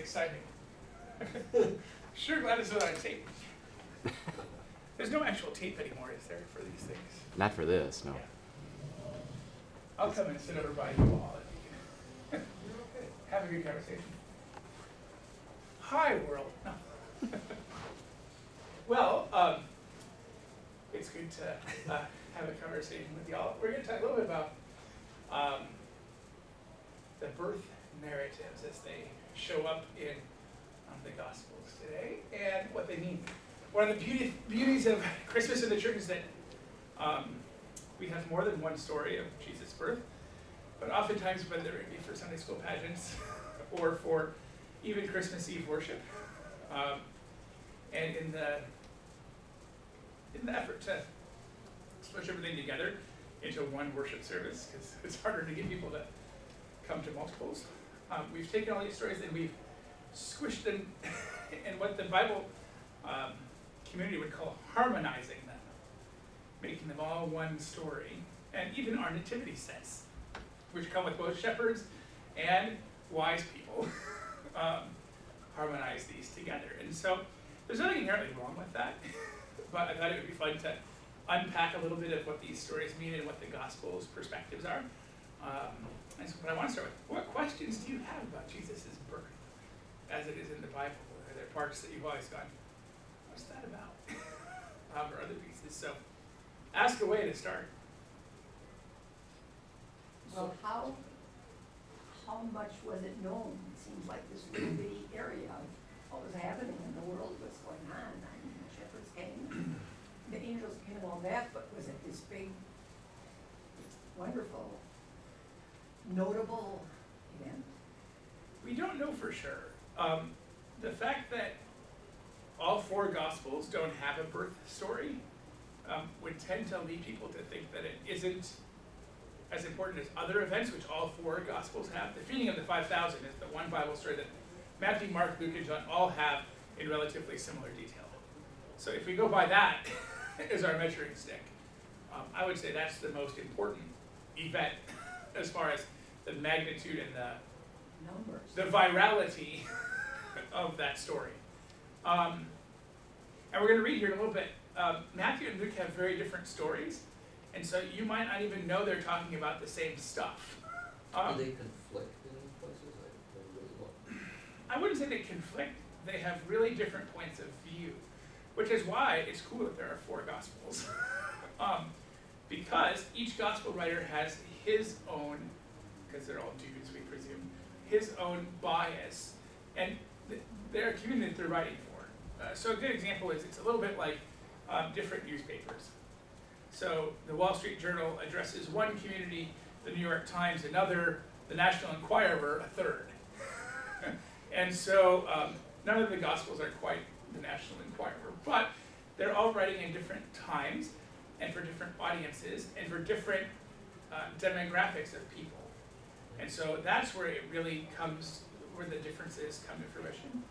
exciting. Sure, glad it's not on tape. There's no actual tape anymore, is there, for these things? Not for this, no. Yeah. I'll come and sit over by you all if you can. Have a good conversation. Hi, world. No. Well, it's good to have a conversation with y'all. We're going to talk a little bit about the birth narratives as they show up in the Gospels today and what they mean. One of the beauties of Christmas in the church is that we have more than one story of Jesus' birth, but oftentimes, whether it be for Sunday school pageants or for even Christmas Eve worship, and in the effort to smush everything together into one worship service, because it's harder to get people to come to multiples, we've taken all these stories and we've squished them in what the Bible community would call harmonizing them, making them all one story, and even our nativity sets, which come with both shepherds and wise people, harmonize these together. And so there's nothing inherently wrong with that, but I thought it would be fun to unpack a little bit of what these stories mean and what the Gospel's perspectives are. And so what I want to start with, what questions do you have about Jesus' birth as it is in the Bible? Are there parts that you've always gone, what's that about? Or other pieces. So ask away to start. Well, how much was it known? It seems like this little bitty area of what was happening in the world, what's going on. I mean, the shepherds came, the angels came and all that, but was it this big, wonderful, notable event? We don't know for sure. The fact that all four Gospels don't have a birth story would tend to lead people to think that it isn't as important as other events, which all four Gospels have. The feeding of the 5,000 is the one Bible story that Matthew, Mark, Luke, and John all have in relatively similar detail. So if we go by that as our measuring stick, I would say that's the most important event as far as the magnitude and the virality of that story. And we're going to read here in a little bit. Matthew and Luke have very different stories, and so you might not even know they're talking about the same stuff. Do they conflict in places? I wouldn't say they conflict. They have really different points of view, which is why it's cool that there are four Gospels. Because each Gospel writer has his own, because they're all dudes, we presume, his own bias, and their community that they're writing for. So a good example is it's a little bit like different newspapers. So the Wall Street Journal addresses one community, the New York Times another, the National Enquirer a third. And so none of the Gospels are quite the National Enquirer, but they're all writing in different times and for different audiences and for different demographics of people. And so that's where it really comes, where the differences come to fruition.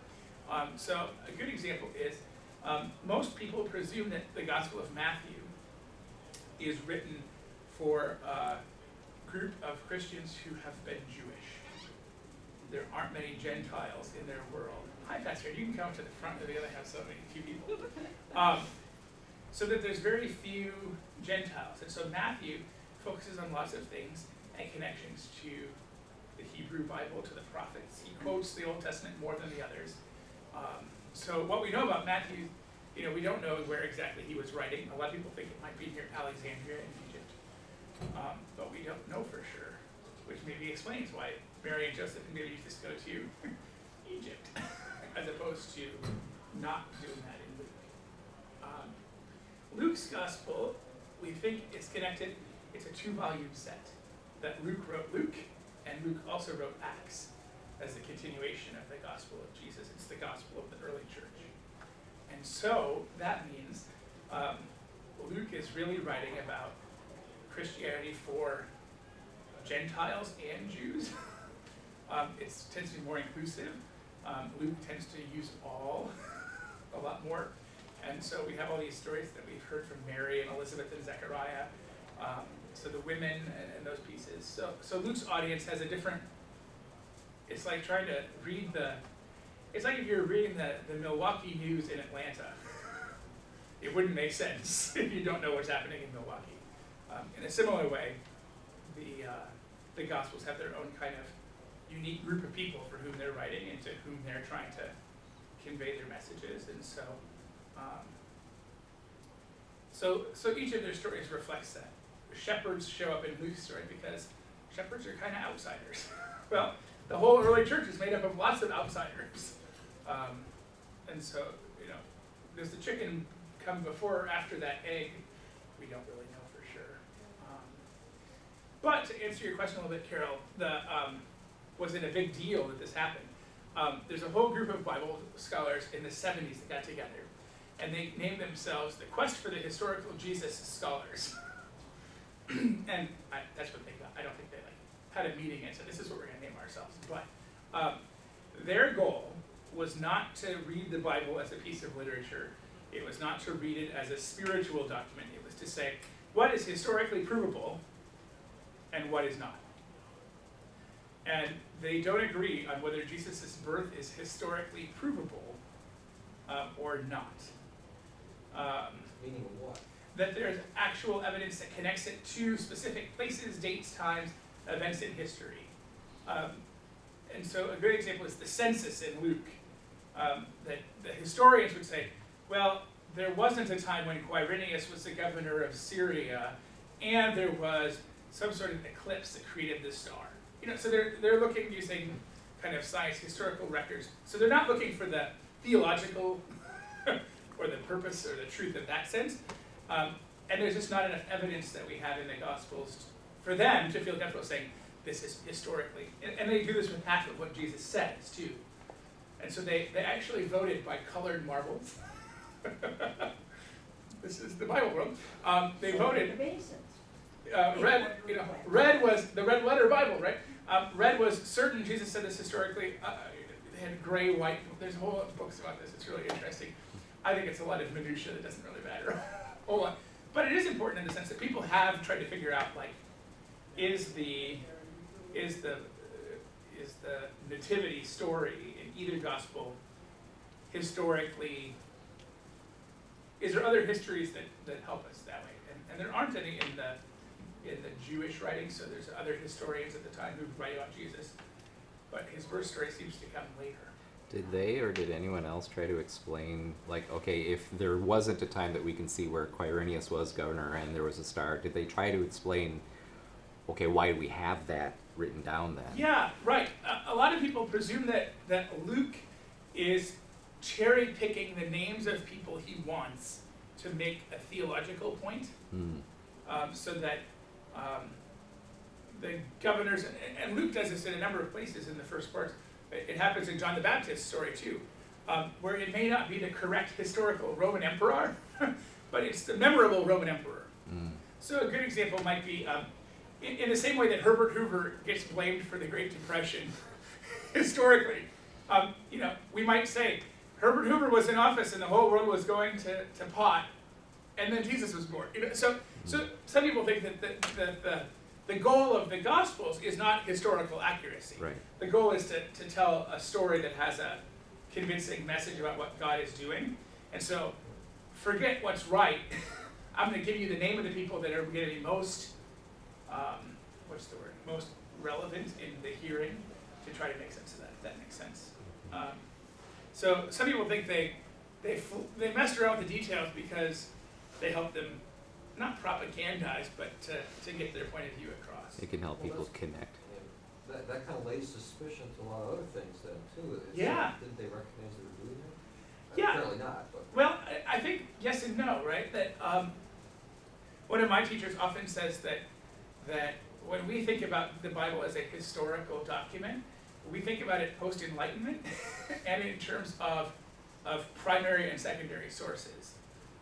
So a good example is most people presume that the Gospel of Matthew is written for a group of Christians who have been Jewish. There aren't many Gentiles in their world. Hi, Pastor, you can come to the front. They only have so few people. So that there's very few Gentiles. And so Matthew focuses on lots of things and connections to the Hebrew Bible, to the prophets. He quotes the Old Testament more than the others. So what we know about Matthew, we don't know where exactly he was writing. A lot of people think it might be near Alexandria in Egypt. But we don't know for sure, which maybe explains why Mary and Joseph and maybe just go to Egypt as opposed to not doing that in Luke. Luke's Gospel, we think, is connected. It's a 2-volume set that Luke wrote Luke, and Luke also wrote Acts as the continuation of the Gospel of Jesus. It's the Gospel of the early church. And so that means Luke is really writing about Christianity for Gentiles and Jews. It tends to be more inclusive. Luke tends to use all a lot more. And so we have all these stories that we've heard from Mary and Elizabeth and Zechariah. So the women and those pieces. So Luke's audience has a different, it's like trying to read the it's like if you were reading the Milwaukee News in Atlanta. It wouldn't make sense if you don't know what's happening in Milwaukee. In a similar way, the Gospels have their own kind of unique group of people for whom they're writing and to whom they're trying to convey their messages. And so each of their stories reflects that. The shepherds show up in Luke's story because shepherds are kind of outsiders. Well, the whole early church is made up of lots of outsiders. And so, does the chicken come before or after that egg? We don't really know for sure. But to answer your question a little bit, Carol, was it a big deal that this happened? There's a whole group of Bible scholars in the 70s that got together, and they named themselves the Quest for the Historical Jesus Scholars. And that's what they got. I don't think they had a meeting and said, this is what we're going to name ourselves. But their goal was not to read the Bible as a piece of literature. It was not to read it as a spiritual document. It was to say, what is historically provable and what is not? And they don't agree on whether Jesus' birth is historically provable or not. Meaning what? That there's actual evidence that connects it to specific places, dates, times, events in history. And so a good example is the census in Luke. That the historians would say, well, there wasn't a time when Quirinius was the governor of Syria, and there was some sort of eclipse that created the star. So they're looking using kind of science historical records. So they're not looking for the theological or the purpose or the truth in that sense. And there's just not enough evidence that we have in the Gospels for them to feel comfortable saying this is historically. And they do this with half of what Jesus says too. And so they actually voted by colored marbles. This is the Bible world. They voted. Red was the red letter Bible, right? Red was certain Jesus said this historically. They had gray, white. There's a whole lot of books about this. It's really interesting. I think it's a lot of minutia that doesn't really matter. Whole lot. But it is important in the sense that people have tried to figure out, like, is the nativity story in either gospel historically? Is there other histories that help us that way? And there aren't any in the Jewish writings, so there's other historians at the time who write about Jesus, but his birth story seems to come later. Did they or did anyone else try to explain, like, okay, if there wasn't a time that we can see where Quirinius was governor and there was a star, did they try to explain, okay, why do we have that written down then? Yeah, right. A lot of people presume that Luke is cherry-picking the names of people he wants to make a theological point, so that the governors, and Luke does this in a number of places in the first parts. It happens in John the Baptist's story too, where it may not be the correct historical Roman emperor, but it's the memorable Roman emperor. So a good example might be, in the same way that Herbert Hoover gets blamed for the Great Depression historically, we might say, Herbert Hoover was in office and the whole world was going to pot, and then Jesus was born. So some people think that the goal of the Gospels is not historical accuracy. Right. The goal is to tell a story that has a convincing message about what God is doing. And so forget what's right. I'm going to give you the name of the people that are going to be most, most relevant in the hearing to try to make sense of that, if that makes sense. So some people think they messed around with the details because they help them not propagandize, but to get their point of view across. It can help people connect. Yeah, that kind of lays suspicion to a lot of other things then too. Yeah. Didn't they recognize they were doing that? Yeah. Apparently not. But. Well, I think yes and no, right? That one of my teachers often says that when we think about the Bible as a historical document, we think about it post-Enlightenment and in terms of primary and secondary sources.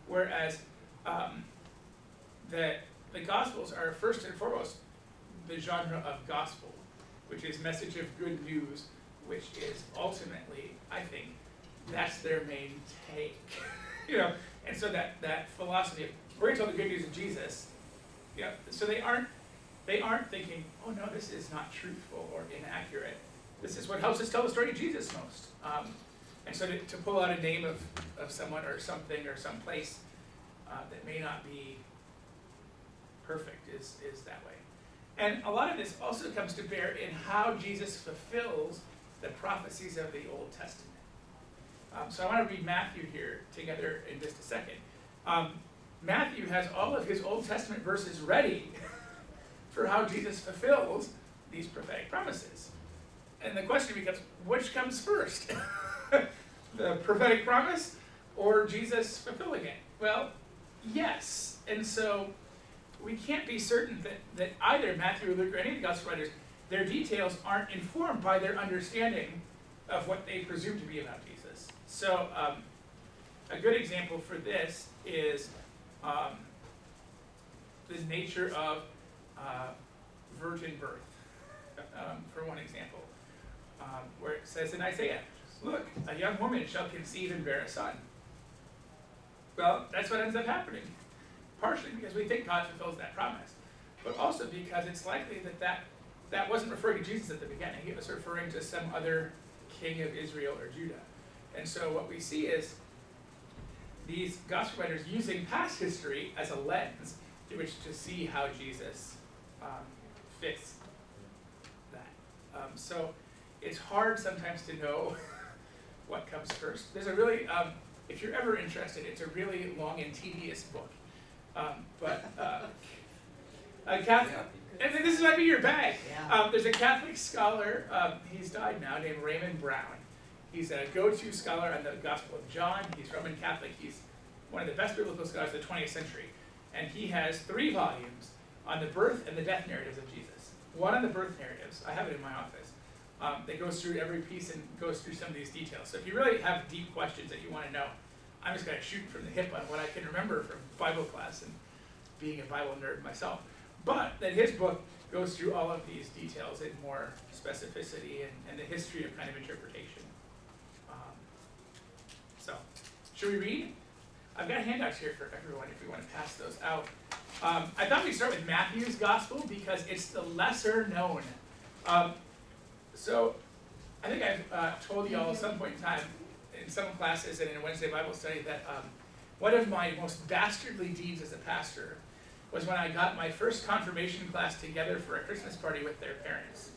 Whereas the Gospels are first and foremost the genre of gospel, which is message of good news, which is ultimately, I think, that's their main take. And so that philosophy of we're going to tell the good news of Jesus, so they aren't thinking, oh no, this is not truthful or inaccurate. This is what helps us tell the story of Jesus most. And so to pull out a name of someone or something or some place that may not be perfect is that way. And a lot of this also comes to bear in how Jesus fulfills the prophecies of the Old Testament. So I want to read Matthew here together in just a second. Matthew has all of his Old Testament verses ready for how Jesus fulfills these prophetic promises. And the question becomes, which comes first? The prophetic promise or Jesus fulfilling it? Well, yes. And so we can't be certain that either Matthew or Luke or any of the gospel writers, their details aren't informed by their understanding of what they presume to be about Jesus. So a good example for this is the nature of virgin birth, for one example, where it says in Isaiah, look, a young woman shall conceive and bear a son. Well, that's what ends up happening, partially because we think God fulfills that promise, but also because it's likely that wasn't referring to Jesus at the beginning. It was referring to some other king of Israel or Judah. And so what we see is these gospel writers using past history as a lens through which to see how Jesus fits that. So it's hard sometimes to know what comes first. There's a really, if you're ever interested, it's a really long and tedious book. But a Catholic, and this might be your bag. There's a Catholic scholar, he's died now, named Raymond Brown. He's a go-to scholar on the Gospel of John. He's Roman Catholic. He's one of the best biblical scholars of the 20th century. And he has 3 volumes on the birth and the death narratives of Jesus. One on the birth narratives, I have it in my office, that goes through every piece and goes through some of these details. So if you really have deep questions that you want to know, I'm just going to shoot from the hip on what I can remember from Bible class and being a Bible nerd myself. But then his book goes through all of these details in more specificity and the history of kind of interpretation. So, should we read? I've got handouts here for everyone if we want to pass those out. I thought we'd start with Matthew's gospel because it's the lesser known. So, I think I've told you all at some point in time in some classes and in a Wednesday Bible study that one of my most dastardly deeds as a pastor was when I got my first confirmation class together for a Christmas party with their parents.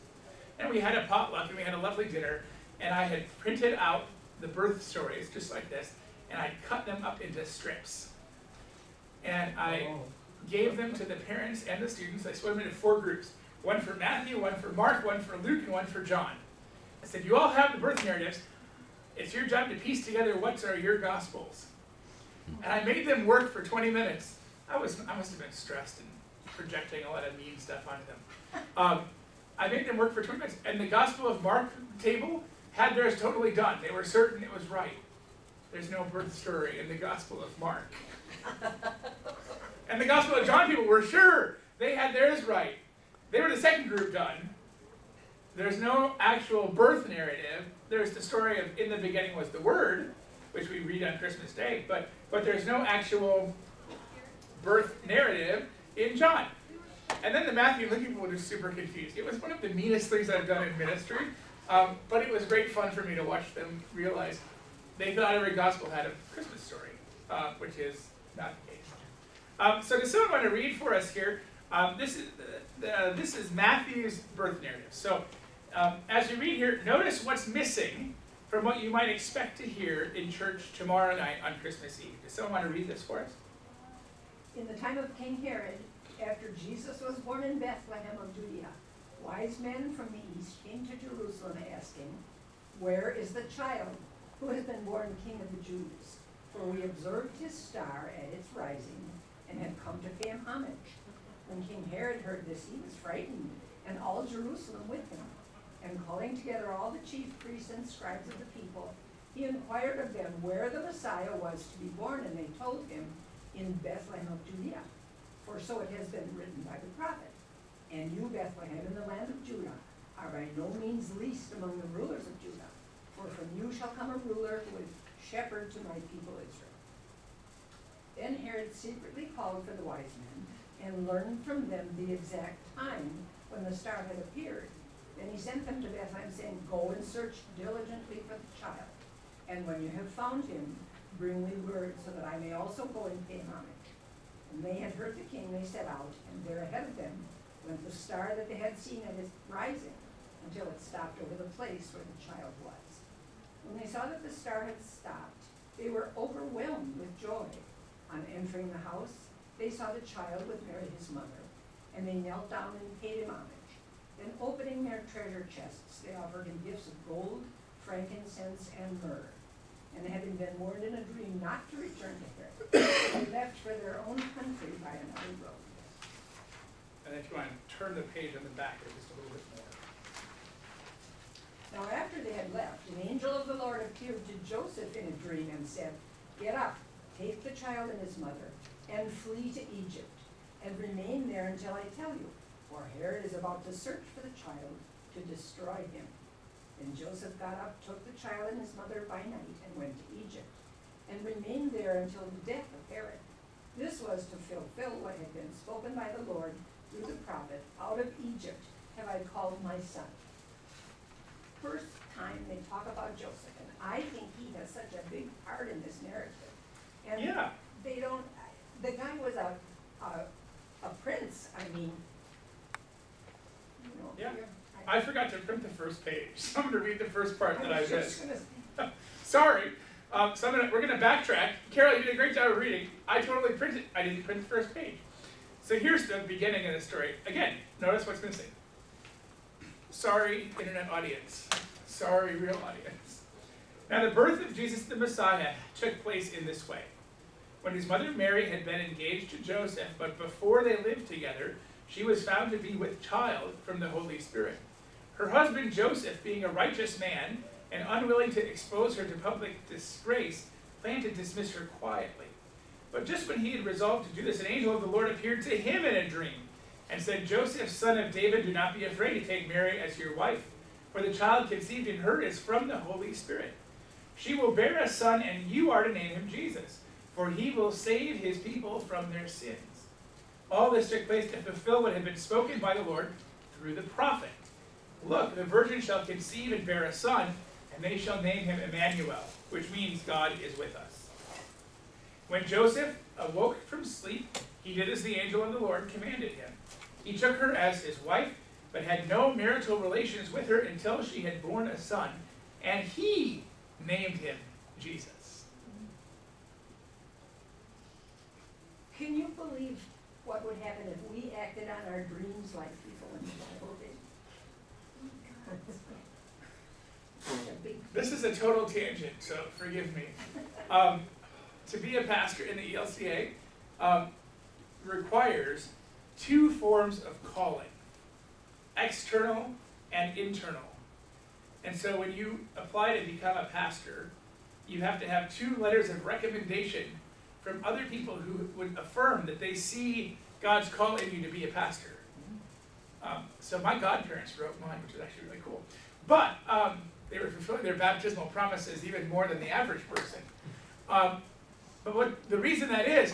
And we had a potluck and we had a lovely dinner, and I had printed out the birth stories just like this, and I cut them up into strips. And I gave them to the parents and the students. I split them into 4 groups. One for Matthew, one for Mark, one for Luke, and one for John. I said, you all have the birth narratives. It's your job to piece together what are your gospels. And I made them work for 20 minutes. I must have been stressed and projecting a lot of mean stuff onto them. I made them work for 20 minutes. And the Gospel of Mark table had theirs totally done. They were certain it was right. There's no birth story in the Gospel of Mark. And the Gospel of John people were sure they had theirs right. They were the second group done. There's no actual birth narrative. There's the story of in the beginning was the Word, which we read on Christmas Day, but there's no actual birth narrative in John. And then the Matthew and Luke people were just super confused. It was one of the meanest things I've done in ministry, but it was great fun for me to watch them realize they thought every gospel had a Christmas story, which is not the case. So does someone want to read for us here? This is Matthew's birth narrative. So as you read here, notice what's missing from what you might expect to hear in church tomorrow night on Christmas Eve. Does someone want to read this for us? In the time of King Herod, after Jesus was born in Bethlehem of Judea, wise men from the east came to Jerusalem asking, where is the child who has been born King of the Jews? For we observed his star at its rising and had come to pay him homage. When King Herod heard this, he was frightened, and all Jerusalem with him. And calling together all the chief priests and scribes of the people, he inquired of them where the Messiah was to be born, and they told him, in Bethlehem of Judea. For so it has been written by the prophet. And you, Bethlehem, in the land of Judah, are by no means least among the rulers of Judah. For from you shall come a ruler who is shepherd to my people Israel. Then Herod secretly called for the wise men, and learned from them the exact time when the star had appeared. Then he sent them to Bethlehem, saying, go and search diligently for the child. And when you have found him, bring me word so that I may also go and pay him homage. And they had heard the king, they set out, and there ahead of them went the star that they had seen at its rising, until it stopped over the place where the child was. When they saw that the star had stopped, they were overwhelmed with joy. On entering the house, they saw the child with Mary his mother, and they knelt down and paid him homage. Then opening their treasure chests, they offered him gifts of gold, frankincense, and myrrh. And having been warned in a dream not to return to Herod, they left for their own country by another road. And if you want to turn the page on the back there just a little bit more. Now after they had left, an angel of the Lord appeared to Joseph in a dream and said, "Get up, take the child and his mother, and flee to Egypt, and remain there until I tell you, for Herod is about to search for the child to destroy him." And Joseph got up, took the child and his mother by night, and went to Egypt, and remained there until the death of Herod. This was to fulfill what had been spoken by the Lord through the prophet, "Out of Egypt have I called my son." First time they talk about Joseph, and I think he has such a big part in this narrative. And Yeah. they don't, the guy was a prince, I mean, you know. Yeah. you're- I forgot to print the first page, so I'm gonna read the first part that I was read. just gonna Sorry, so we're gonna backtrack. Carol, you did a great job of reading. I didn't print the first page. So here's the beginning of the story. Again, notice what's missing. Sorry, internet audience. Sorry, real audience. Now the birth of Jesus the Messiah took place in this way. When his mother Mary had been engaged to Joseph, but before they lived together, she was found to be with child from the Holy Spirit. Her husband Joseph, being a righteous man and unwilling to expose her to public disgrace, planned to dismiss her quietly. But just when he had resolved to do this, an angel of the Lord appeared to him in a dream and said, "Joseph, son of David, do not be afraid to take Mary as your wife, for the child conceived in her is from the Holy Spirit. She will bear a son, and you are to name him Jesus, for he will save his people from their sins." All this took place to fulfill what had been spoken by the Lord through the prophet. "Look, the virgin shall conceive and bear a son, and they shall name him Emmanuel," which means God is with us. When Joseph awoke from sleep, he did as the angel of the Lord commanded him. He took her as his wife, but had no marital relations with her until she had borne a son, and he named him Jesus. Can you believe what would happen if we acted on our dreams like people in the Bible did? Such a big, This is a total tangent, so forgive me. To be a pastor in the ELCA requires two forms of calling, external and internal. And so when you apply to become a pastor, you have to have two letters of recommendation from other people who would affirm that they see God's call in you to be a pastor. So my godparents wrote mine, which is actually really cool. But they were fulfilling their baptismal promises even more than the average person. But what the reason that is,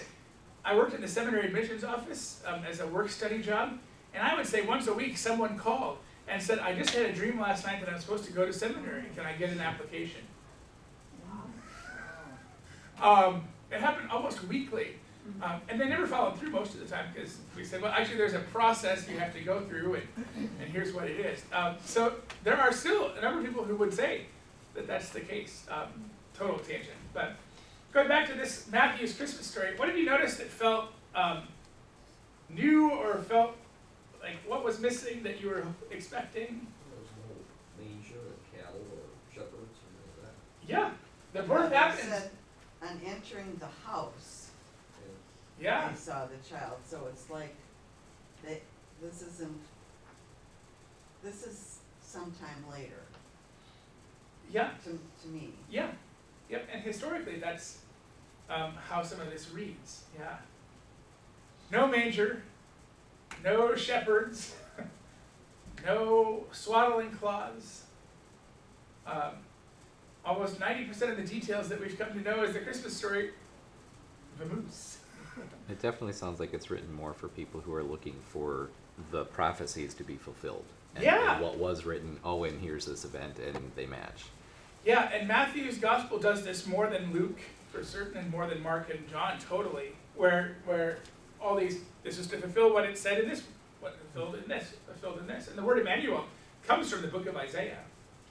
I worked in the seminary admissions office as a work study job, and I would say once a week someone called and said, "I just had a dream last night that I'm supposed to go to seminary. Can I get an application?" It happened almost weekly. And they never followed through most of the time because we said, well, actually there's a process you have to go through and here's what it is. So there are still a number of people who would say that that's the case. Total tangent. But going back to this Matthew's Christmas story, what did you notice that felt new or felt like what was missing that you were expecting? There was no manger or cattle or shepherds or any of that. Yeah, the birth They happens. said, on entering the house, Yeah, they saw the child, so it's like, this is sometime later, yeah, to me. yeah, yep. And historically, that's how some of this reads. Yeah. No manger, no shepherds, no swaddling cloths. Almost 90% of the details that we've come to know as the Christmas story, vamoose. It definitely sounds like it's written more for people who are looking for the prophecies to be fulfilled. And Yeah. what was written, oh, and here's this event, and they match. Yeah, and Matthew's gospel does this more than Luke, for certain, and more than Mark and John, totally. Where all these, this is to fulfill what it said in this, what fulfilled in this, fulfilled in this. And the word Emmanuel comes from the book of Isaiah.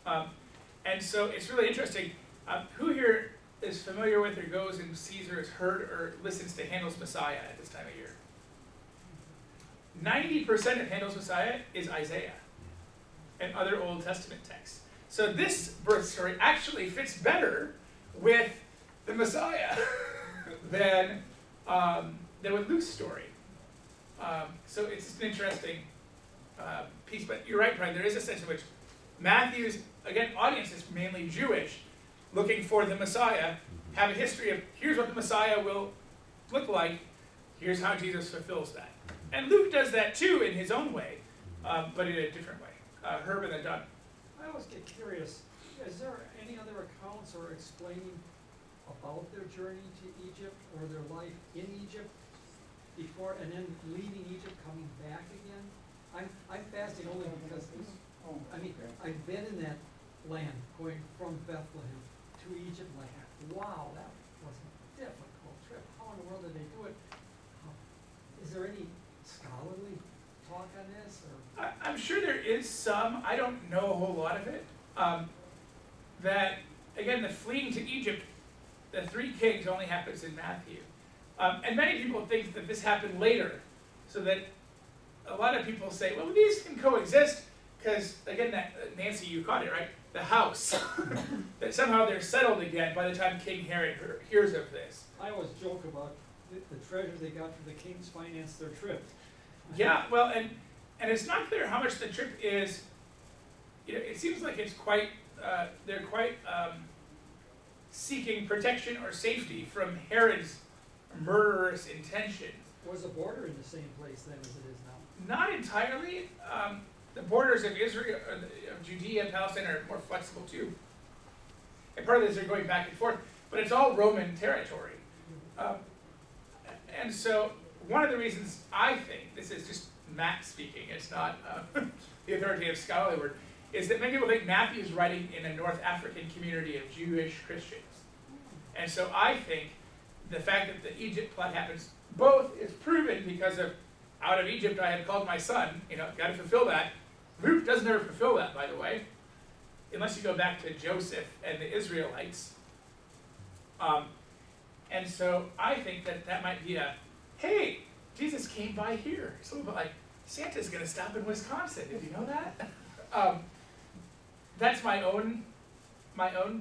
And so it's really interesting. Who here is familiar with or goes and sees or has heard or listens to Handel's Messiah at this time of year? 90% of Handel's Messiah is Isaiah and other Old Testament texts. So this birth story actually fits better with the Messiah than with Luke's story. So it's just an interesting piece. But you're right, Brian, there is a sense in which Matthew's, again, audience is mainly Jewish, looking for the Messiah, have a history of here's what the Messiah will look like, here's how Jesus fulfills that. And Luke does that too in his own way, but in a different way. Herb and then Doug. I always get curious, is there any other accounts or explaining about their journey to Egypt or their life in Egypt before and then leaving Egypt, coming back again? I'm fascinated only because I've been in that land, going from Bethlehem to Egypt, like, wow, that was a difficult trip. How in the world did they do it? Is there any scholarly talk on this, or? I'm sure there is some. I don't know a whole lot of it. That, again, the fleeing to Egypt, the three kings only happens in Matthew. And many people think that this happened later, so that a lot of people say, well, these can coexist, because, again, that Nancy, you caught it, right? The house. That somehow they're settled again by the time King Herod hears of this. I always joke about the treasure they got from the kings financed their trip. Yeah, well, and it's not clear how much the trip is. You know, it seems like it's quite. They're quite seeking protection or safety from Herod's murderous intentions. Was the border in the same place then as it is now? Not entirely. The borders of Israel, of Judea and Palestine are more flexible too. And part of this, they're going back and forth, but it's all Roman territory. And so one of the reasons I think, this is just Matt speaking, it's not the authoritative scholarly word, is that many people think Matthew's writing in a North African community of Jewish Christians. And so I think the fact that the Egypt plot happens both is proven because of out of Egypt I have called my son, got to fulfill that. Luke doesn't ever fulfill that, by the way, unless you go back to Joseph and the Israelites. And so I think that might be hey, Jesus came by here. It's a little bit like, Santa's going to stop in Wisconsin. Did you know that? That's my own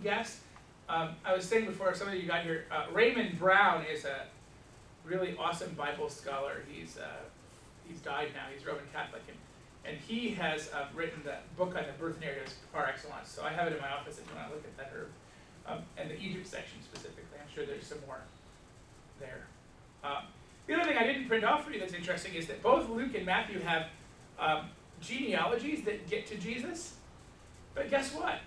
guess. I was saying before some of you got here, Raymond Brown is a really awesome Bible scholar. He's died now. He's Roman Catholic, and he has written the book on the birth narratives par excellence. So I have it in my office if you want to look at that, Herb. And the Egypt section specifically. I'm sure there's some more there. The other thing I didn't print off for you that's interesting is that both Luke and Matthew have genealogies that get to Jesus. But guess what?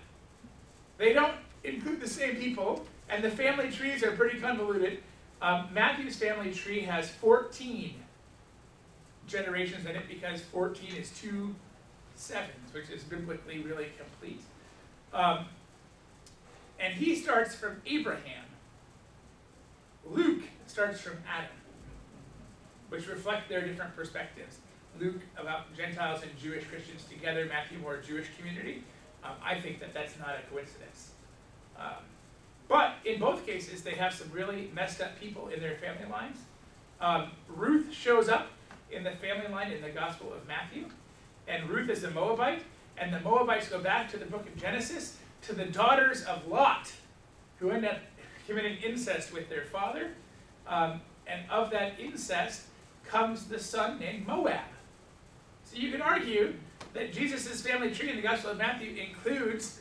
They don't include the same people, and the family trees are pretty convoluted. Matthew's family tree has 14 generations in it because 14 is 2 sevens, which is biblically really complete. And he starts from Abraham. Luke starts from Adam, which reflect their different perspectives. Luke about Gentiles and Jewish Christians together, Matthew more Jewish community. I think that's not a coincidence. But in both cases, they have some really messed up people in their family lines. Ruth shows up in the family line in the Gospel of Matthew, and Ruth is a Moabite, and the Moabites go back to the book of Genesis, to the daughters of Lot, who end up committing incest with their father, and of that incest comes the son named Moab. So you can argue that Jesus' family tree in the Gospel of Matthew includes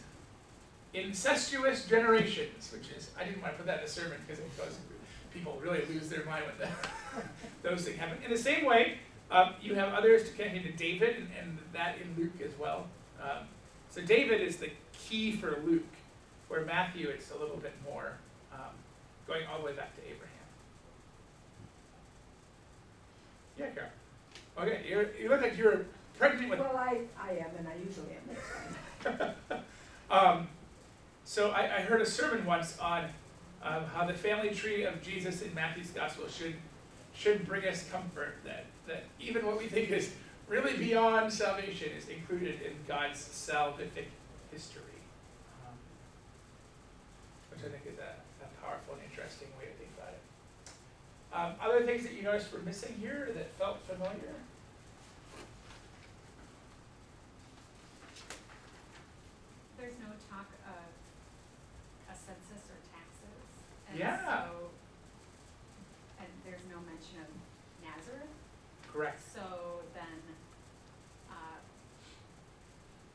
incestuous generations, which is, I didn't want to put that in a sermon because it causes people really lose their mind when those things happen. In the same way, you have others connected to David, and that in Luke as well. So David is the key for Luke, where Matthew it's a little bit more going all the way back to Abraham. Yeah, Carol. Okay, you look like you're pregnant with... Well, I am, and I usually am. So I heard a sermon once on how the family tree of Jesus in Matthew's gospel should bring us comfort, that even what we think is really beyond salvation is included in God's salvific history, which I think is a powerful and interesting way to think about it. Other things that you noticed were missing here that felt familiar? There's no talk of a census or taxes. And Yeah. so, and there's no mention of Nazareth. Correct. So then,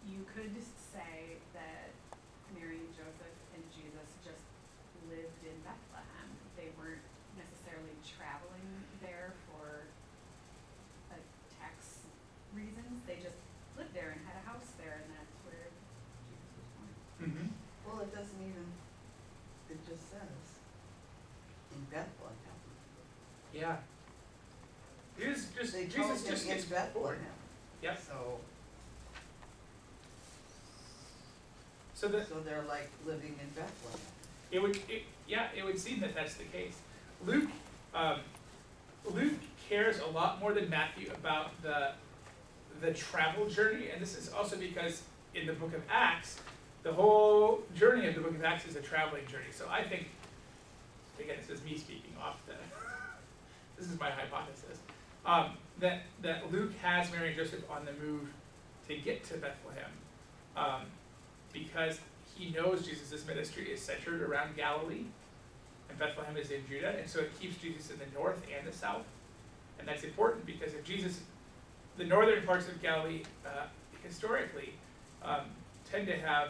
you could say that Mary, Joseph, and Jesus just lived in Bethlehem. They weren't necessarily traveling there for tax reasons. They just lived there and had a house there, and that's where Jesus was born. Mm-hmm. Well, it doesn't even, it just says in Bethlehem. Yeah. Jesus just They told Jesus him just in gets born. Bethlehem. Yep. So So they're like living in Bethlehem. it would seem that that's the case. Luke cares a lot more than Matthew about the travel journey, and this is also because in the book of Acts, the whole journey of the book of Acts is a traveling journey. So I think, again, this is me speaking off this is my hypothesis, that Luke has Mary and Joseph on the move to get to Bethlehem, because he knows Jesus' ministry is centered around Galilee, and Bethlehem is in Judah, and so it keeps Jesus in the north and the south. And that's important because if the northern parts of Galilee, historically, tend to have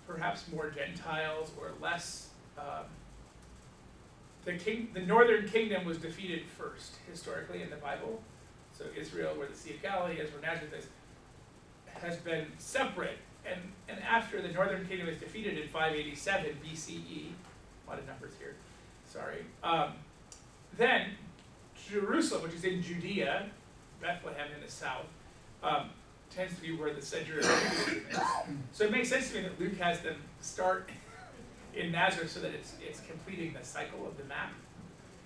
perhaps more Gentiles or less, the northern kingdom was defeated first, historically, in the Bible. So Israel, where the Sea of Galilee is, where Nazareth is, has been separate. And after the northern kingdom is defeated in 587 BCE, a lot of numbers here, sorry, then Jerusalem, which is in Judea, Bethlehem in the south, tends to be where the center of Judaism is. So it makes sense to me that Luke has them start in Nazareth so that it's completing the cycle of the map.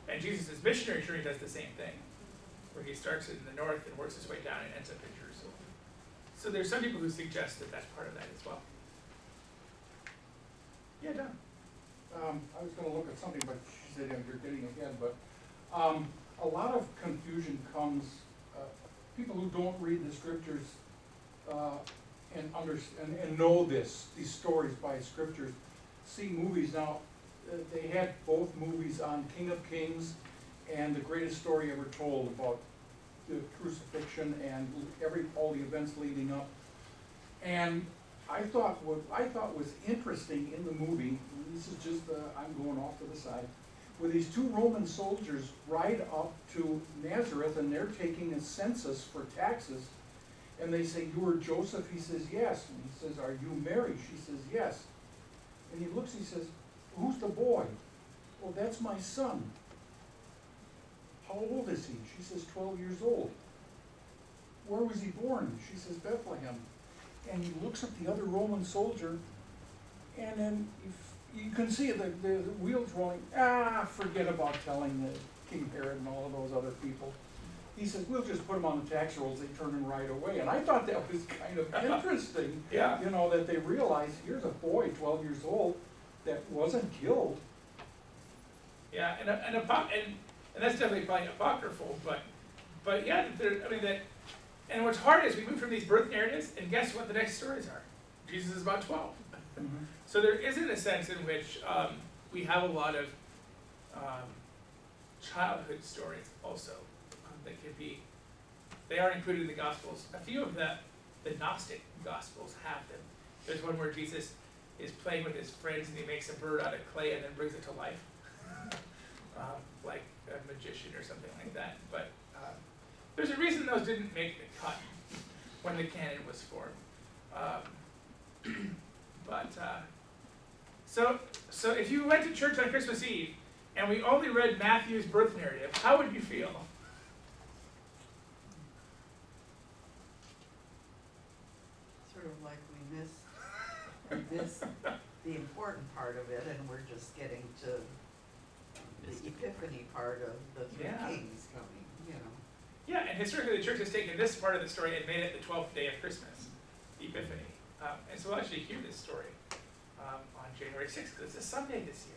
And Jesus' missionary journey does the same thing, where he starts in the north and works his way down and ends up in Jerusalem. So there's some people who suggest that that's part of that as well. Yeah, Don. I was gonna look at something, but she said you're getting ahead, but a lot of confusion comes, people who don't read the scriptures and know these stories by scriptures, see movies now. They had both movies on King of Kings and The Greatest Story Ever Told about the crucifixion and all the events leading up. And what I thought was interesting in the movie, and this is just, I'm going off to the side, where these two Roman soldiers ride up to Nazareth and they're taking a census for taxes. And they say, "You are Joseph?" He says, "Yes." And he says, "Are you Mary?" She says, "Yes." And he looks, he says, "Who's the boy?" "Well, that's my son." "How old is he?" She says, 12 years old. "Where was he born?" She says, "Bethlehem." And he looks at the other Roman soldier, and then you can see the wheels rolling. Forget about telling King Herod and all of those other people. He says, "We'll just put them on the tax rolls." They turn him right away. And I thought that was kind of interesting. Yeah. You know, that they realized here's a boy, 12 years old, that wasn't killed. Yeah, and that's definitely probably apocryphal, but yeah, and what's hard is we move from these birth narratives, and guess what the next stories are? Jesus is about 12. Mm-hmm. So there isn't a sense in which we have a lot of childhood stories also that could be, they are included in the Gospels. A few of the Gnostic Gospels have them. There's one where Jesus is playing with his friends and he makes a bird out of clay and then brings it to life, like a magician or something like that. But there's a reason those didn't make the cut when the canon was formed. So if you went to church on Christmas Eve and we only read Matthew's birth narrative, how would you feel? Sort of like we miss the important part of it, and we're just getting to the epiphany part of the three Yeah. kings coming, you know. Yeah, and historically the church has taken this part of the story and made it the 12th day of Christmas, Epiphany. And so we'll actually hear this story on January 6th, because it's a Sunday this year.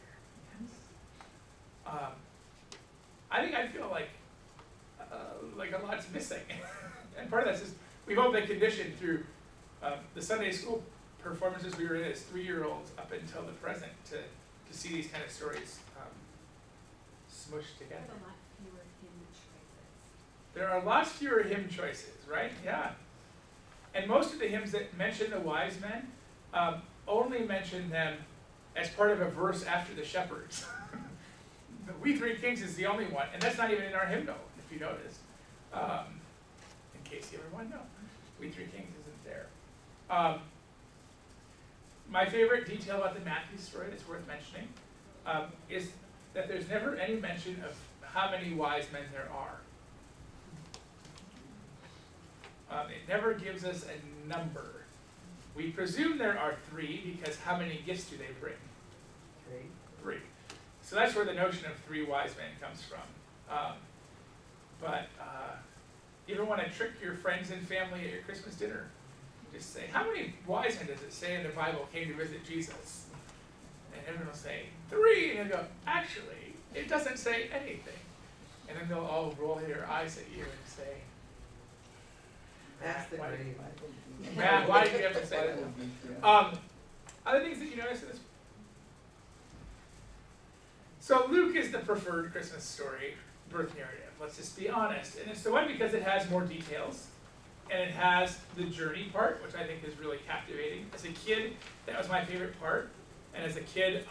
I feel like a lot's missing. And part of that's just, we've all been conditioned through the Sunday school performances we were in as 3-year-olds up until the present to see these kind of stories smushed together. There's a lot fewer hymn choices. There are lots fewer hymn choices, right? Yeah. And most of the hymns that mention the wise men only mention them as part of a verse after the shepherds. The We Three Kings is the only one, and that's not even in our hymnal, if you noticed. In case you ever want to know, We Three Kings isn't there. My favorite detail about the Matthew story that's worth mentioning is that there's never any mention of how many wise men there are. It never gives us a number. We presume there are 3 because how many gifts do they bring? 3. So that's where the notion of 3 wise men comes from. But you ever want to trick your friends and family at your Christmas dinner? Just say, how many wise men does it say in the Bible came to visit Jesus? And everyone will say, 3. And you'll go, actually, it doesn't say anything. And then they'll all roll their eyes at you and say, That's the why did great. Matt, why did you have to say that? Other things that you notice in this? So Luke is the preferred Christmas story birth narrative. Let's just be honest. And it's the one because it has more details. And it has the journey part, which I think is really captivating. As a kid, that was my favorite part. And as a kid,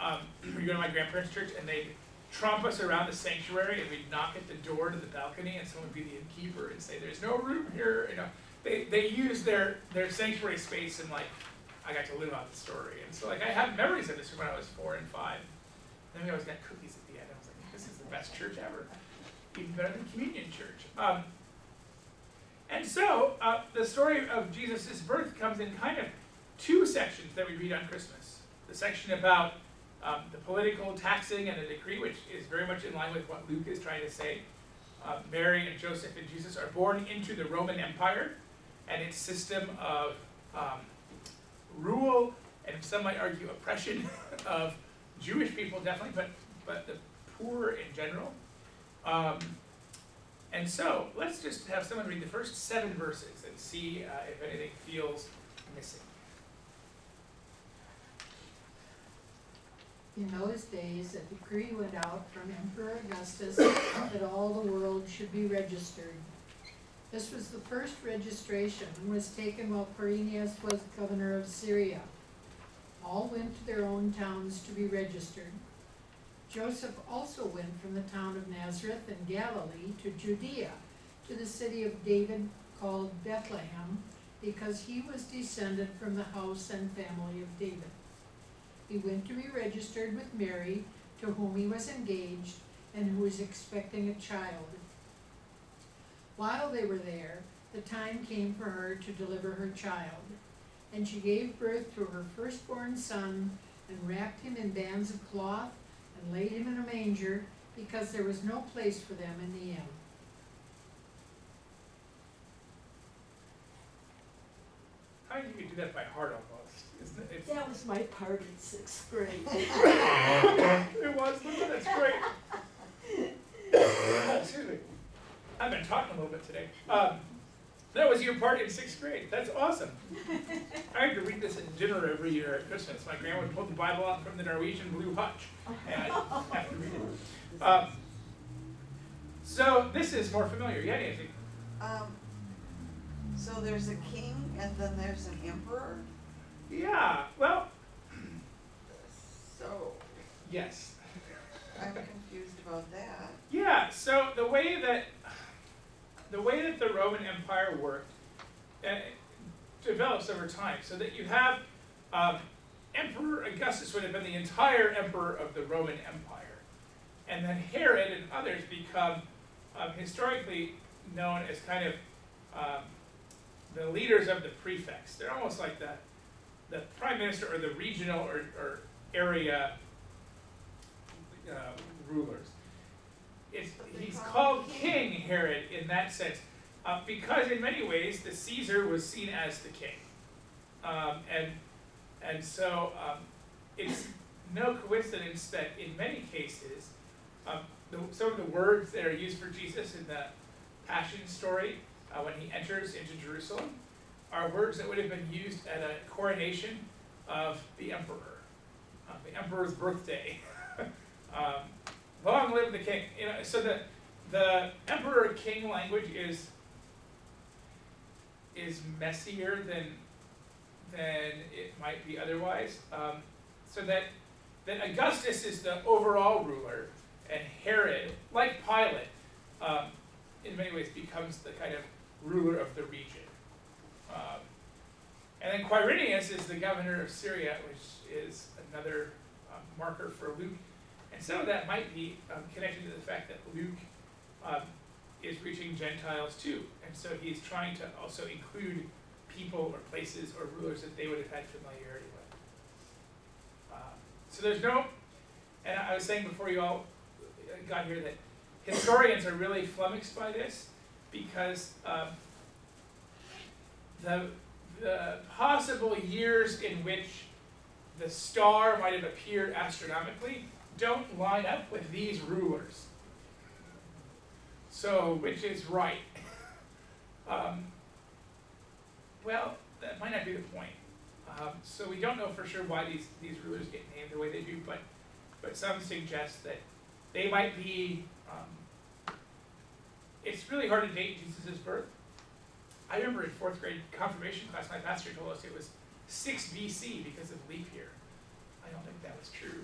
we go to my grandparents' church and they'd tromp us around the sanctuary and we'd knock at the door to the balcony and someone would be the innkeeper and say, there's no room here. You know, they use their sanctuary space and like, I got to live out the story. And so like I have memories of this from when I was 4 and 5. Then we always got cookies at the end. I was like, this is the best church ever. Even better than communion church. And so the story of Jesus' birth comes in kind of 2 sections that we read on Christmas. The section about the political taxing and the decree, which is very much in line with what Luke is trying to say. Mary and Joseph and Jesus are born into the Roman Empire and its system of rule, and some might argue oppression, of Jewish people definitely, but the poor in general. And so let's just have someone read the first 7 verses and see if anything feels missing. In those days, a decree went out from Emperor Augustus that all the world should be registered. This was the first registration and was taken while Quirinius was governor of Syria. All went to their own towns to be registered. Joseph also went from the town of Nazareth in Galilee to Judea, to the city of David called Bethlehem, because he was descended from the house and family of David. He went to be registered with Mary, to whom he was engaged, and who was expecting a child. While they were there, the time came for her to deliver her child. And she gave birth to her firstborn son, and wrapped him in bands of cloth, and laid him in a manger, because there was no place for them in the inn. I think you could do that by heart almost, isn't it? It's, That was my part in 6th grade. it was, that's great. Excuse me. I've been talking a little bit today. That was your part in 6th grade. That's awesome. I had to read this at dinner every year at Christmas. My grandma would pull the Bible out from the Norwegian blue hutch, and I'd have to read it. So this is more familiar. Yeah, Nancy? So there's a king and then there's an emperor? Yeah, well, So, yes. I'm confused about that. Yeah, so the way that the Roman Empire worked develops over time, so that you have Emperor Augustus would have been the entire emperor of the Roman Empire, and then Herod and others become historically known as kind of the leaders of the prefects. They're almost like the prime minister or the regional or area rulers. He's call called him King Herod in that sense, because in many ways the Caesar was seen as the king. And so it's no coincidence that in many cases, some of the words that are used for Jesus in the Passion story, when he enters into Jerusalem, are words that would have been used at a coronation of the emperor's birthday. Long live the king. You know, so the emperor-king language is messier than it might be otherwise. So that Augustus is the overall ruler, and Herod, like Pilate, in many ways becomes the kind of ruler of the region. And then Quirinius is the governor of Syria, which is another marker for Luke. And some of that might be connected to the fact that Luke is reaching Gentiles too. And so he's trying to also include people or places or rulers that they would have had familiarity with. So there's no, and I was saying before you all got here that historians are really flummoxed by this because the possible years in which the star might have appeared astronomically don't line up with these rulers. So, which is right? Well, that might not be the point. So we don't know for sure why these rulers get named the way they do, but some suggest that they might be, it's really hard to date Jesus' birth. I remember in 4th grade confirmation class, my pastor told us it was 6 BC because of leap year. I don't think that was true.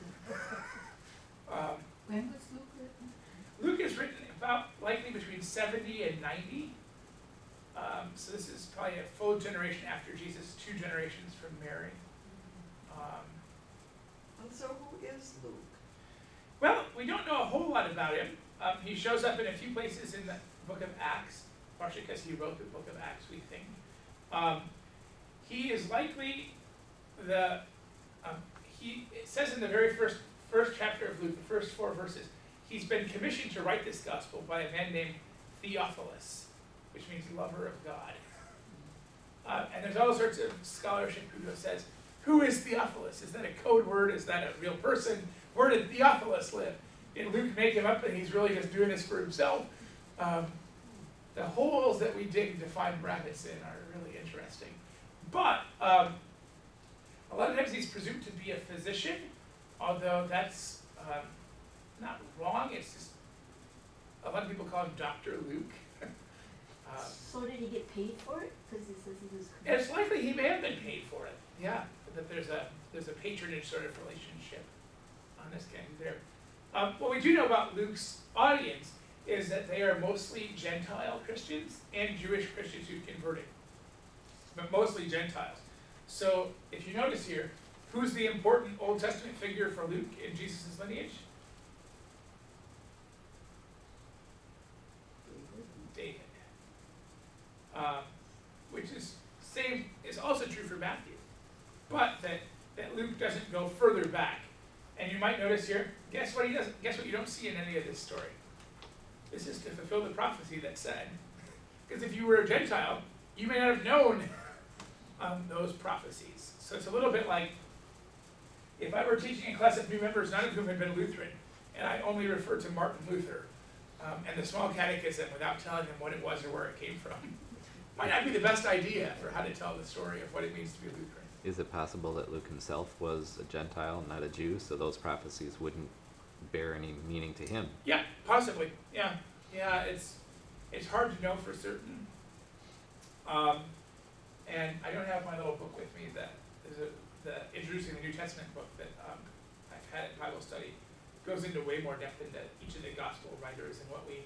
When was Luke written? Luke is written about likely between 70 and 90. So this is probably a full generation after Jesus, 2 generations from Mary. And so who is Luke? Well, we don't know a whole lot about him. He shows up in a few places in the book of Acts, partially because he wrote the book of Acts, we think. He is likely it says in the very first chapter of Luke, the first 4 verses, he's been commissioned to write this gospel by a man named Theophilus, which means lover of God. And there's all sorts of scholarship who says, who is Theophilus? Is that a code word? Is that a real person? Where did Theophilus live? Did Luke make him up and he's really just doing this for himself? The holes that we dig to find rabbits in are really interesting. But a lot of times he's presumed to be a physician, although that's not wrong. It's just, a lot of people call him Dr. Luke. So did he get paid for it? Because he says he was. It's likely he may have been paid for it. Yeah, that there's a patronage sort of relationship on this kind of there. What we do know about Luke's audience is that they are mostly Gentile Christians and Jewish Christians who converted, but mostly Gentiles. So if you notice here, who's the important Old Testament figure for Luke in Jesus' lineage? David. Which is also true for Matthew, but that Luke doesn't go further back. And you might notice here, guess what you don't see in any of this story? This is to fulfill the prophecy that said, because if you were a Gentile, you may not have known those prophecies. So it's a little bit like if I were teaching a class of new members, none of whom had been Lutheran, and I only referred to Martin Luther and the small catechism without telling them what it was or where it came from. Might not be the best idea for how to tell the story of what it means to be Lutheran. Is it possible that Luke himself was a Gentile, not a Jew, so those prophecies wouldn't bear any meaning to him? Yeah, possibly. Yeah, it's hard to know for certain. And I don't have my little book with me that is the Introducing the New Testament book that I've had in Bible study. Goes into way more depth into each of the gospel writers and what we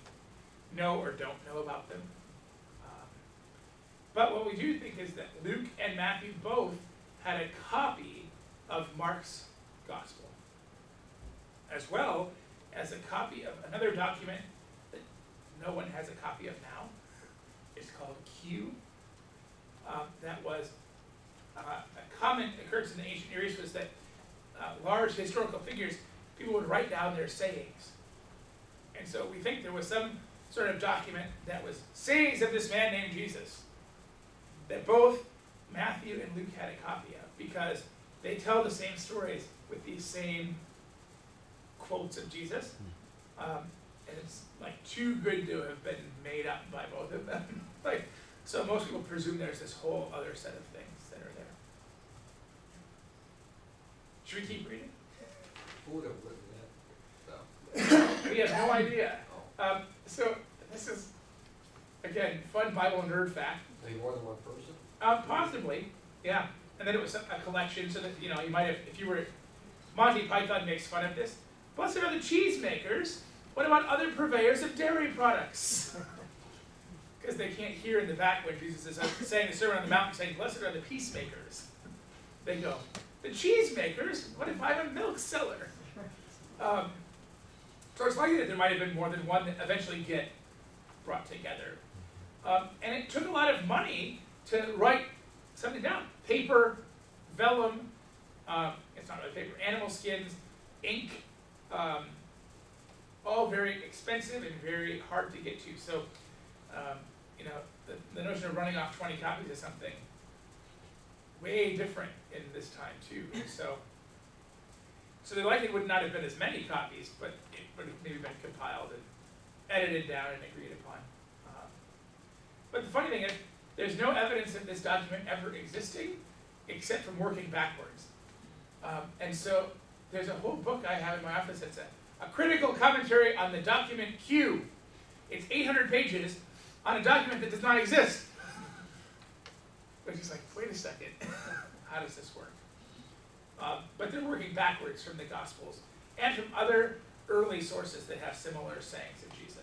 know or don't know about them. But what we do think is that Luke and Matthew both had a copy of Mark's gospel, as well as a copy of another document that no one has a copy of now. It's called Q. That was a common occurrence in the ancient Near East was that large historical figures, people would write down their sayings. And so we think there was some sort of document that was sayings of this man named Jesus that both Matthew and Luke had a copy of, because they tell the same stories with these same quotes of Jesus. And it's like too good to have been made up by both of them. Like, so most people presume there's this whole other set of things that are there. Should we keep reading? Who would have written that? So, We have no idea. oh, So this is, again, fun Bible nerd fact. maybe more than one person? Possibly, yeah. And then it was a collection, so that, you know, you might have, if you were, Monty Python makes fun of this. Blessed are the cheesemakers. What about other purveyors of dairy products? Because they can't hear in the back when Jesus is saying the Sermon on the Mount, saying, blessed are the peacemakers. They go, the cheesemakers? What if I'm a milk seller? So it's likely that there might have been more than one that eventually get brought together. And it took a lot of money to write something down. Paper, vellum, it's not really paper, animal skins, ink, all very expensive and very hard to get to. So, you know, the notion of running off 20 copies of something way different in this time too. So there likely would not have been as many copies, but it would have maybe been compiled and edited down and agreed upon. But the funny thing is, there's no evidence of this document ever existing, except from working backwards. And so there's a whole book I have in my office that's a critical commentary on the document Q. It's 800 pages on a document that does not exist. Which is like, wait a second, how does this work? But they're working backwards from the Gospels and from other early sources that have similar sayings of Jesus.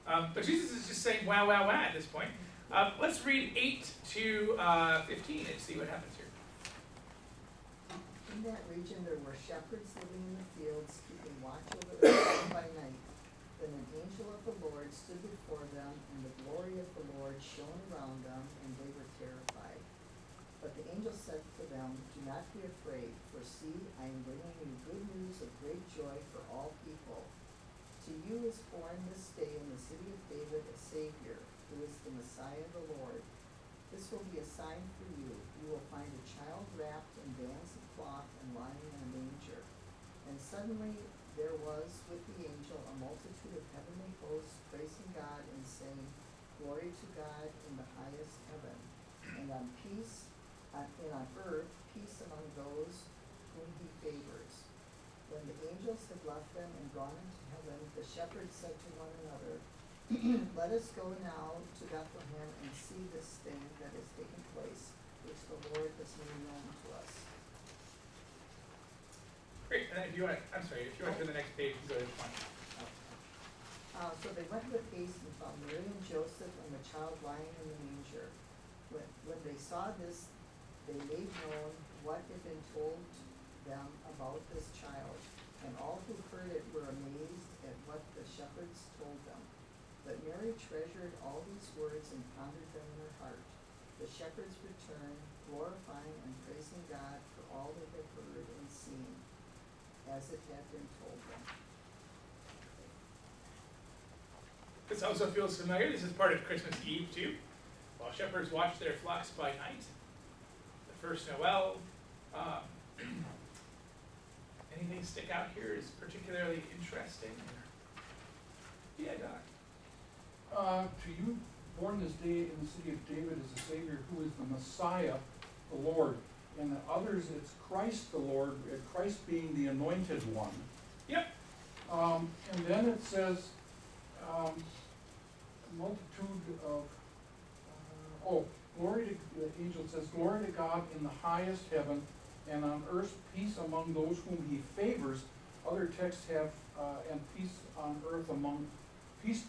But Jesus is just saying wow, wow, wow at this point. Let's read 8 to 15 and see what happens here. In that region there were shepherds living in the fields, keeping watch over their flock by night. Then an angel of the Lord stood before them, and the glory of the Lord shone around them, and they were terrified. But the angel said to them, do not be afraid, for see, I am bringing you good news of great joy for all people. To you is born this day in the city of David a Savior, who is the Messiah, the Lord. This will be a sign for you. You will find a child wrapped in bands of cloth and lying in a manger. And suddenly there was with the angel a multitude of heavenly hosts praising God and saying, glory to God in the highest heaven, and on earth peace among those whom he favors. When the angels had left them and gone into heaven, the shepherds said to one another, let us go now to Bethlehem and see this thing that has taken place, which the Lord has made known to us. Great, and if you want, I'm sorry, if you want to the next page, you go to 20. So they went with haste and found Mary and Joseph and the child lying in the manger. When they saw this, they made known what had been told them about this child, and all who heard it were amazed at what the shepherds told them. But Mary treasured all these words and pondered them in her heart. The shepherds returned, glorifying and praising God for all they had heard and seen, as it had been told them. This also feels familiar. This is part of Christmas Eve too. While shepherds watch their flocks by night. The first Noel. Anything stick out here is particularly interesting? Yeah, Doc. To you, born this day in the city of David is a Savior who is the Messiah, the Lord. In the others, it's Christ the Lord, Christ being the anointed one. Yep. And then it says, multitude of, glory to, the angel says, glory to God in the highest heaven, and on earth peace among those whom he favors. Other texts have, and peace on earth among, peace,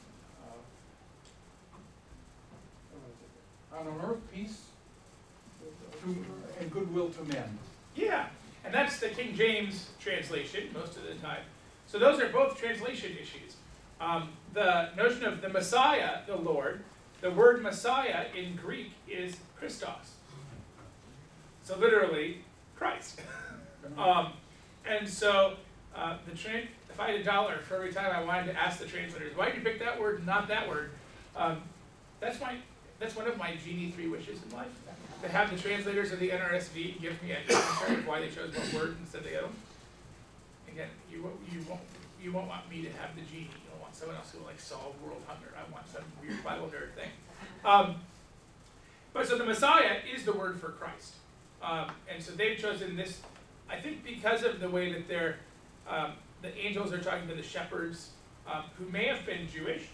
on earth peace to, and goodwill to men. Yeah, and that's the King James translation most of the time. So those are both translation issues. The notion of the Messiah, the Lord, the word Messiah in Greek is Christos. So literally, Christ. And so if I had $1 for every time I wanted to ask the translators, why did you pick that word and not that word? That's one of my genie 3 wishes in life. To have the translators of the NRSV give me a commentary of why they chose one word instead of the other. Again, you won't want me to have the genie. You'll want someone else who will like solve world hunger. I want some weird Bible nerd thing. But so the Messiah is the word for Christ. And so they've chosen this, I think because of the way that the angels are talking to the shepherds, who may have been Jewish.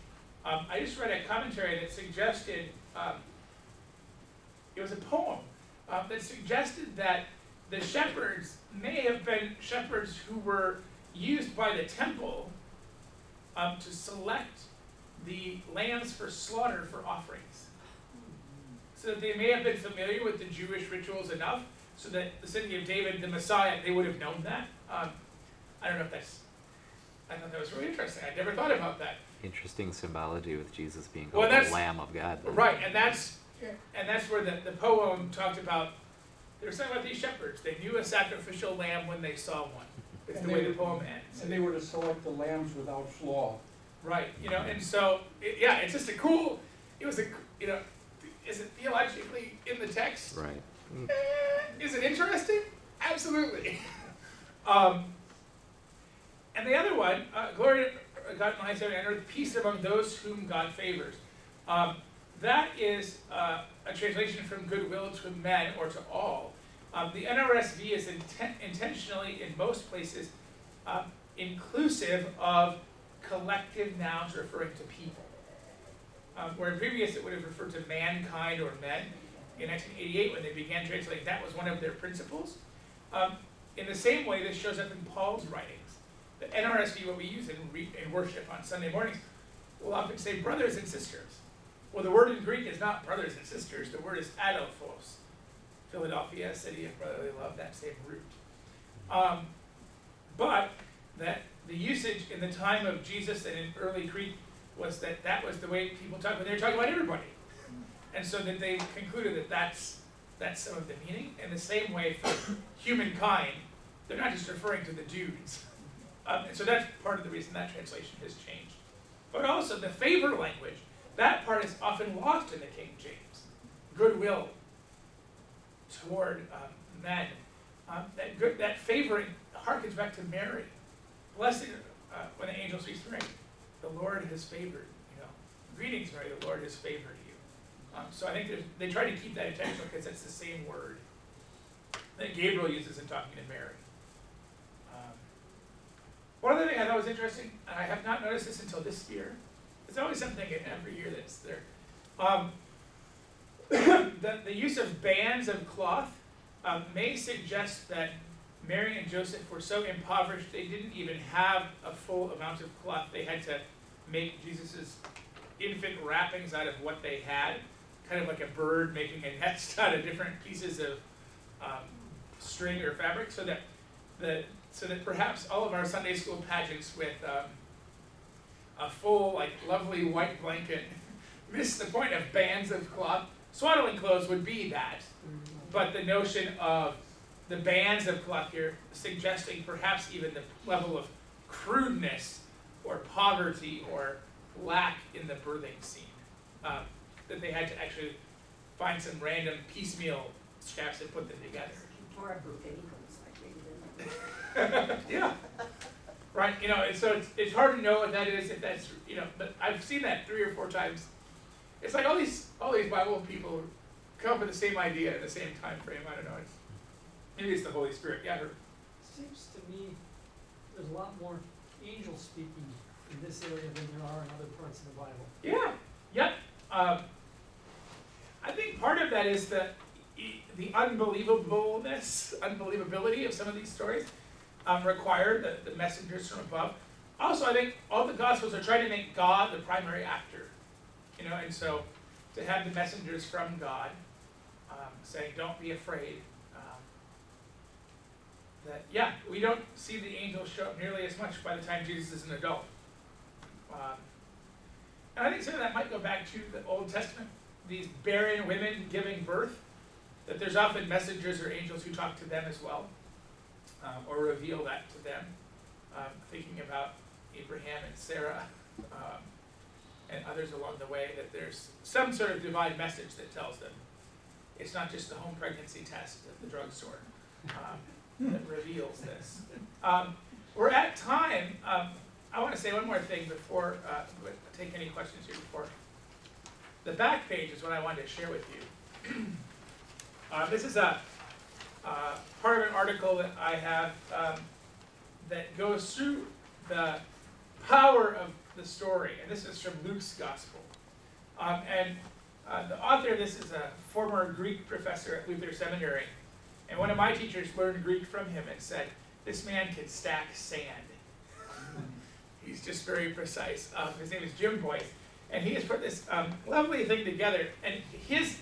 I just read a commentary that suggested, it was a poem, that suggested that the shepherds may have been shepherds who were used by the temple to select the lambs for slaughter for offerings. So that they may have been familiar with the Jewish rituals enough so that the city of David, the Messiah, they would have known that. I don't know if I thought that was really interesting. I never thought about that. Interesting symbology with Jesus being called the Lamb of God. Then. Right, and that's where the poem talked about, they were saying about these shepherds. They knew a sacrificial lamb when they saw one. It's the way the poem ends. And they were to select the lambs without flaw. Right, and so, it's just a cool, is it theologically in the text? Right. Is it interesting? Absolutely. And the other one, glory to God in the highest heaven and earth, peace among those whom God favors. That is a translation from goodwill to men or to all. The NRSV is intentionally, in most places, inclusive of collective nouns referring to people. Where in previous it would have referred to mankind or men. In 1988, when they began translating, that was one of their principles. In the same way, this shows up in Paul's writings. The NRSV, what we use in worship on Sunday mornings, will often say brothers and sisters. Well, the word in Greek is not brothers and sisters. The word is adelphos. Philadelphia, city of brotherly love, that same root. But that the usage in the time of Jesus and in early Greek was that was the way people talked when they were talking about everybody. And so that they concluded that that's some of the meaning. In the same way for humankind, they're not just referring to the dudes. And so that's part of the reason that translation has changed. But also the favor language, that part is often lost in the King James. Goodwill toward men. That favoring harkens back to Mary. Blessed when the angel speaks to Mary, the Lord has favored. Greetings, Mary, the Lord has favored you. So I think they try to keep that intentional because it's the same word that Gabriel uses in talking to Mary. One other thing I thought was interesting, and I have not noticed this until this year. It's always something in every year that's there. The use of bands of cloth may suggest that Mary and Joseph were so impoverished they didn't even have a full amount of cloth. They had to make Jesus' infant wrappings out of what they had, kind of like a bird making a nest out of different pieces of string or fabric, so that perhaps all of our Sunday school pageants with a full, lovely white blanket miss the point of bands of cloth. Swaddling clothes would be that, but the notion of the bands of cloth here suggesting perhaps even the level of crudeness or poverty or lack in the birthing scene. That they had to actually find some random piecemeal scraps and put them together. Or a bouquet goes like Yeah. Right, so it's hard to know what that is, if that's, but I've seen that 3 or 4 times. It's like all these Bible people come up with the same idea in the same time frame. I don't know. Maybe it's the Holy Spirit. Yeah. Seems to me there's a lot more angel speaking in this area than there are in other parts of the Bible. Yeah. Yep. I think part of that is the unbelievability of some of these stories require the messengers from above. Also, I think all the Gospels are trying to make God the primary actor. And so to have the messengers from God saying, don't be afraid. We don't see the angels show up nearly as much by the time Jesus is an adult. And I think some of that might go back to the Old Testament, these barren women giving birth, that there's often messengers or angels who talk to them as well. or reveal that to them. Thinking about Abraham and Sarah and others along the way, that there's some sort of divine message that tells them it's not just the home pregnancy test at the drugstore that reveals this. We're at time. I want to say one more thing before we take any questions here. Before the back page is what I wanted to share with you. This is a part of an article that I have that goes through the power of the story, and this is from Luke's Gospel. The author of this is a former Greek professor at Luther Seminary, and one of my teachers learned Greek from him and said, "This man can stack sand." He's just very precise. His name is Jim Boyce, and he has put this lovely thing together. And his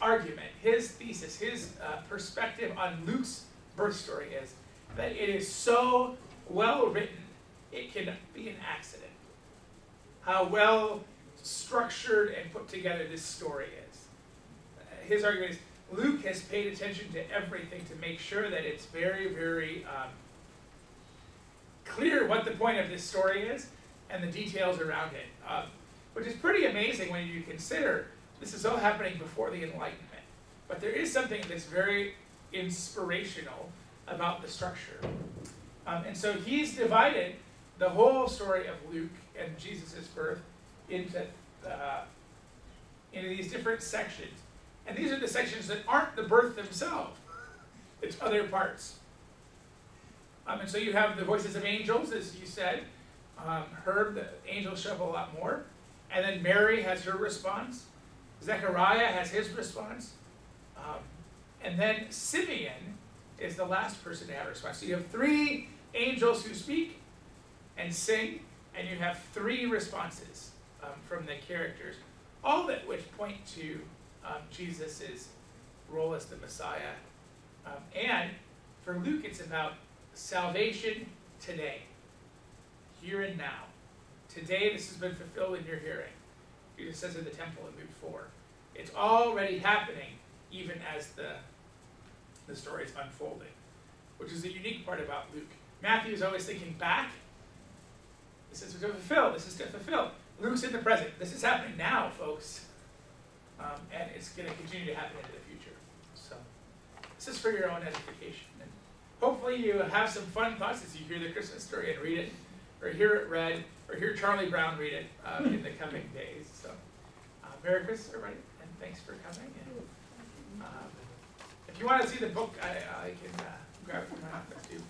argument, his thesis, his perspective on Luke's birth story is that it is so well written, it can be an accident. How well structured and put together this story is. His argument is Luke has paid attention to everything to make sure that it's very, very clear what the point of this story is and the details around it, which is pretty amazing when you consider this is all happening before the Enlightenment. But there is something that's very inspirational about the structure. And so he's divided the whole story of Luke and Jesus' birth into these different sections. And these are the sections that aren't the birth themselves. It's other parts. And so you have the voices of angels, as you said. Herb, the angels show up a lot more. And then Mary has her response. Zechariah has his response. And then Simeon is the last person to have a response. So you have 3 angels who speak and sing, and you have 3 responses from the characters, all of which point to Jesus' role as the Messiah. And for Luke, it's about salvation today, here and now. Today, this has been fulfilled in your hearing. Jesus says in the temple in Luke 4. It's already happening, even as the story is unfolding, which is the unique part about Luke. Matthew is always thinking back. This is to fulfill. This is to fulfill. Luke's in the present. This is happening now, folks. And it's going to continue to happen into the future. So this is for your own edification. And hopefully you have some fun thoughts as you hear the Christmas story and read it, or hear it read, or hear Charlie Brown read it in the coming days. So Merry Christmas, everybody, and thanks for coming. And, if you want to see the book, I can grab it from my office too.